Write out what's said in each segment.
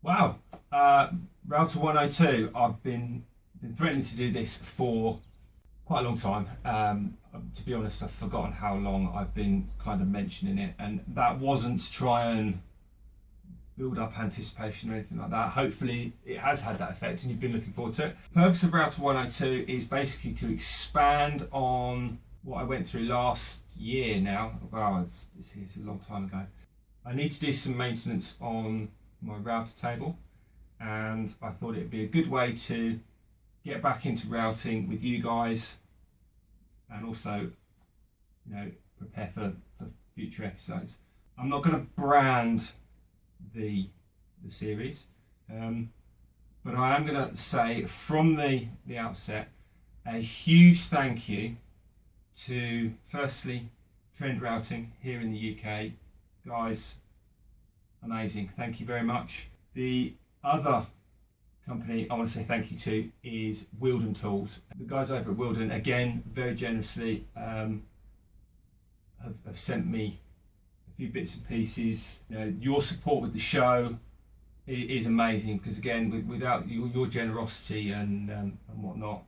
Wow, router 102. I've been threatening to do this for quite a long time. To be honest, I've forgotten how long I've been kind of mentioning it, and that wasn't to try and build up anticipation or anything like that. Hopefully it has had that effect and you've been looking forward to it. The purpose of router 102 is basically to expand on what I went through last year now. Wow, it's a long time ago. I need to do some maintenance on my router table, and I thought it'd be a good way to get back into routing with you guys, and also, prepare for future episodes. I'm not going to brand the series, but I am going to say from the outset a huge thank you to, firstly, Trend Routing here in the UK. Guys, amazing, thank you very much. The other company I want to say thank you to is Wilden Tools. The guys over at Wilden, again, very generously have sent me a few bits and pieces. Your support with the show is amazing, because again, without your generosity and whatnot,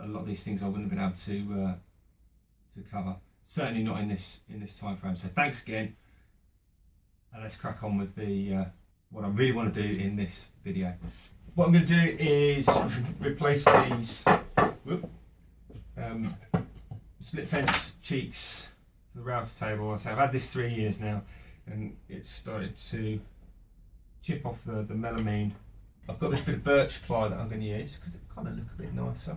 a lot of these things I wouldn't have been able to cover. Certainly not in this time frame. So thanks again, and let's crack on with the what I really want to do in this video. What I'm going to do is replace these split fence cheeks for the router table. So I've had this 3 years now, and it's started to chip off the melamine. I've got this bit of birch ply that I'm going to use because it kind of look a bit nicer.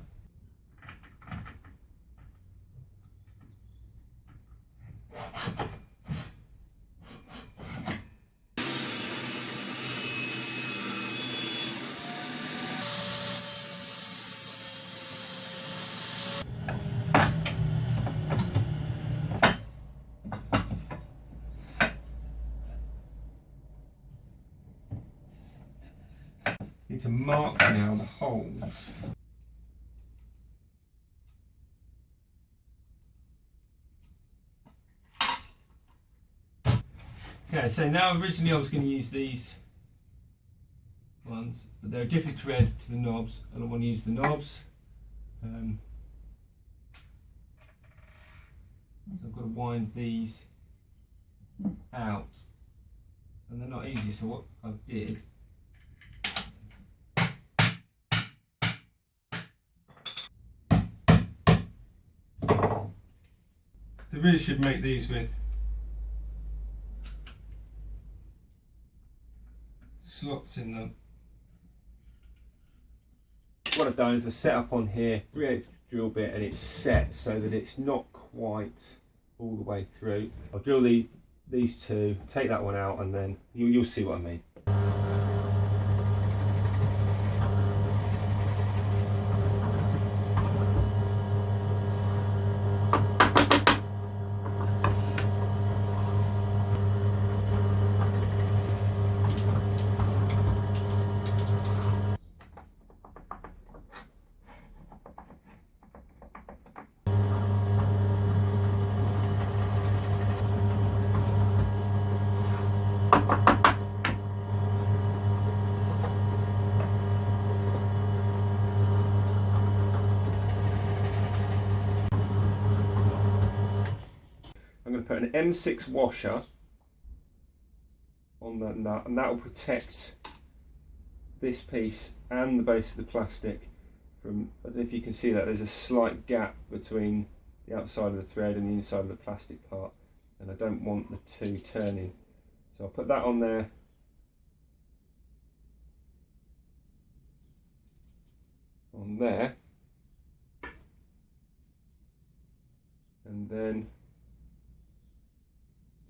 Need to mark now the holes. Okay, so now originally I was going to use these ones, but they're a different thread to the knobs, and I want to use the knobs. So I've got to wind these out, and they're not easy, so what I did, they really should make these with slots in them. What I've done is I've set up on here 3/8 drill bit, and it's set so that it's not quite all the way through. I'll drill these two, take that one out, and then you'll see what I mean. I'm going to put an M6 washer on that nut, and that will protect this piece and the base of the plastic from, I don't know if you can see that, there's a slight gap between the outside of the thread and the inside of the plastic part, and I don't want the two turning. So I'll put that on there. On there. And then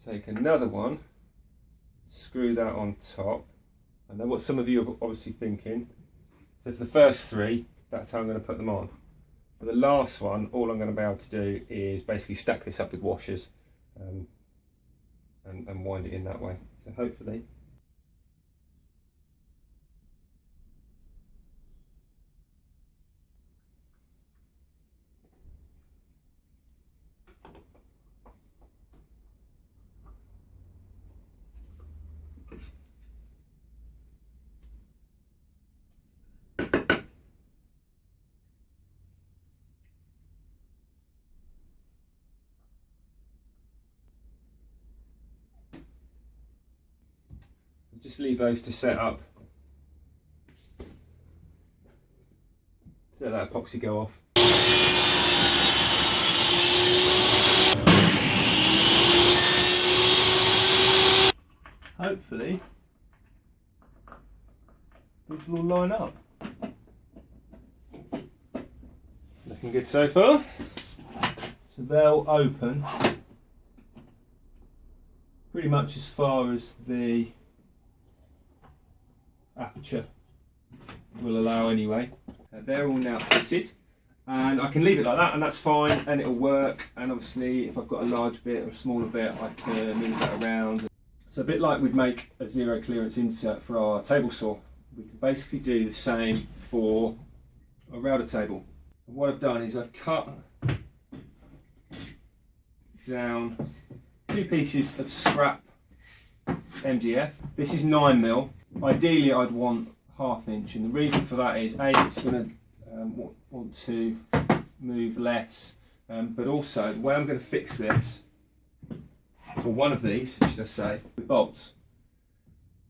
take another one, screw that on top. I know what some of you are obviously thinking. So for the first three, that's how I'm going to put them on. For the last one, all I'm going to be able to do is basically stack this up with washers and wind it in that way. So hopefully Just leave those to set up. Let that epoxy go off. Hopefully this will all line up. Looking good so far. So they'll open pretty much as far as the aperture will allow anyway. They're all now fitted, and I can leave it like that and that's fine, and it'll work. And obviously if I've got a large bit or a smaller bit, I can move that around. So a bit like we'd make a zero clearance insert for our table saw, we can basically do the same for a router table. And what I've done is I've cut down 2 pieces of scrap MDF. This is 9mm. Ideally I'd want 1/2 inch, and the reason for that is A, it's going to want to move less, but also the way I'm going to fix this, or one of these should I say, with bolts,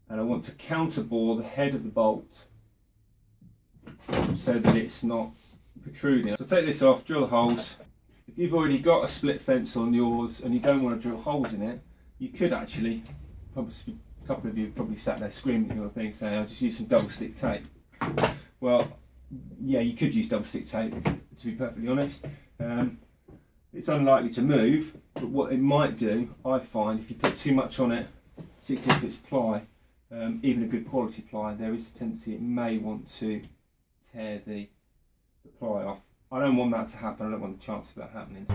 and I want to counterbore the head of the bolt so that it's not protruding. So take this off, drill the holes. If you've already got a split fence on yours and you don't want to drill holes in it, you could actually, probably a couple of you probably sat there screaming at your thing saying, I'll just use some double stick tape. Well, yeah, you could use double stick tape, to be perfectly honest. It's unlikely to move, but what it might do, I find, if you put too much on it, particularly if it's ply, even a good quality ply, there is a tendency it may want to tear the ply off. I don't want that to happen, I don't want the chance of that happening.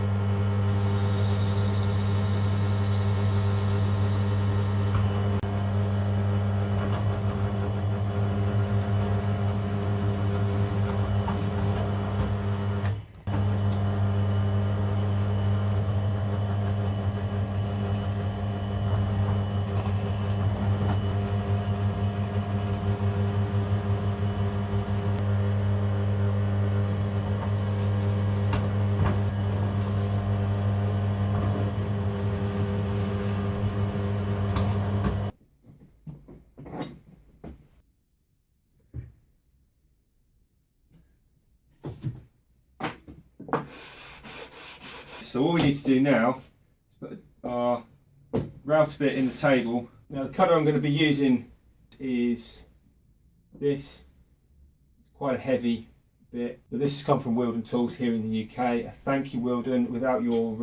So what we need to do now is put our router bit in the table. Now the cutter I'm going to be using is this. It's quite a heavy bit, but this has come from Wilden Tools here in the UK. Thank you, Wilden. Without your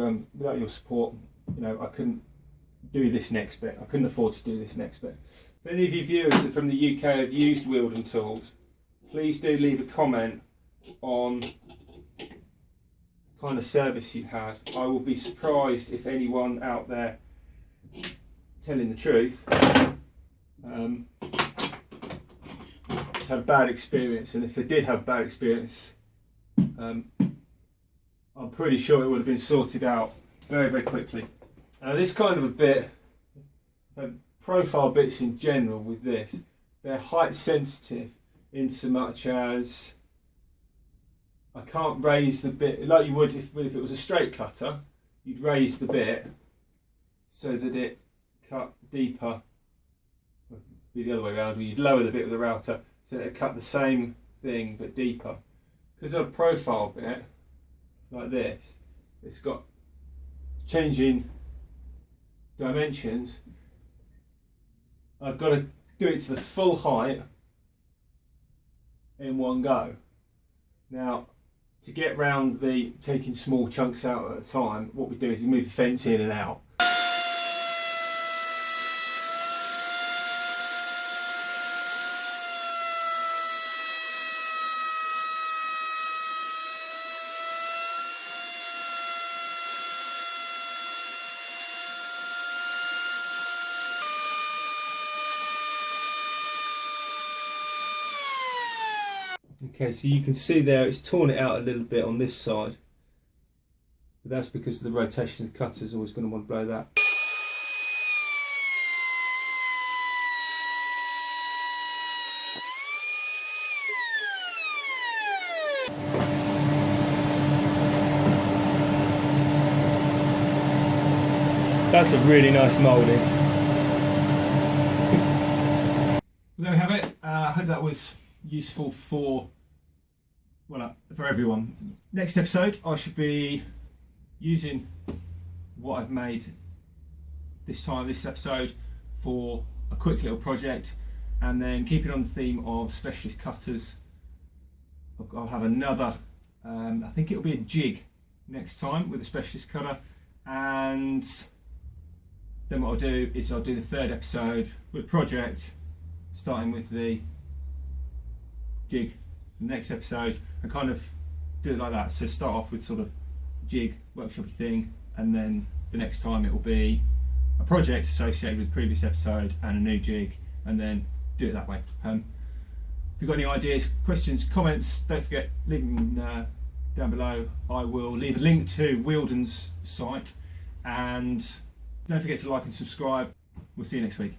support, you know, I couldn't do this next bit. I couldn't afford to do this next bit. If any of you viewers from the UK have used Wilden Tools, please do leave a comment on kind of service you had. I will be surprised if anyone out there telling the truth had bad experience, and if they did have bad experience, I'm pretty sure it would have been sorted out very, very quickly. Now this kind of a bit, profile bits in general with this, they're height sensitive in so much as I can't raise the bit like you would if it was a straight cutter. You'd raise the bit so that it cut deeper. It'd be the other way around, or you'd lower the bit with the router so that it cut the same thing but deeper. Because of a profile bit like this, it's got changing dimensions. I've got to do it to the full height in one go. Now, to get round the taking small chunks out at a time, what we do is we move the fence in and out. Okay, so you can see there it's torn it out a little bit on this side, but that's because of the rotation of the cutter is always going to want to blow that. That's a really nice moulding. there we have it. I hope that was useful for everyone. Next episode, I should be using what I've made this episode for a quick little project, and then keeping on the theme of specialist cutters, I'll have another, I think it'll be a jig next time with a specialist cutter, and then what I'll do is I'll do the third episode with project, starting with the jig, the next episode, and kind of do it like that. So start off with sort of jig, workshopy thing, and then the next time it will be a project associated with the previous episode and a new jig, and then do it that way. If you've got any ideas, questions, comments, don't forget, leave them down below. I will leave a link to Wielden's site, and don't forget to like and subscribe. We'll see you next week.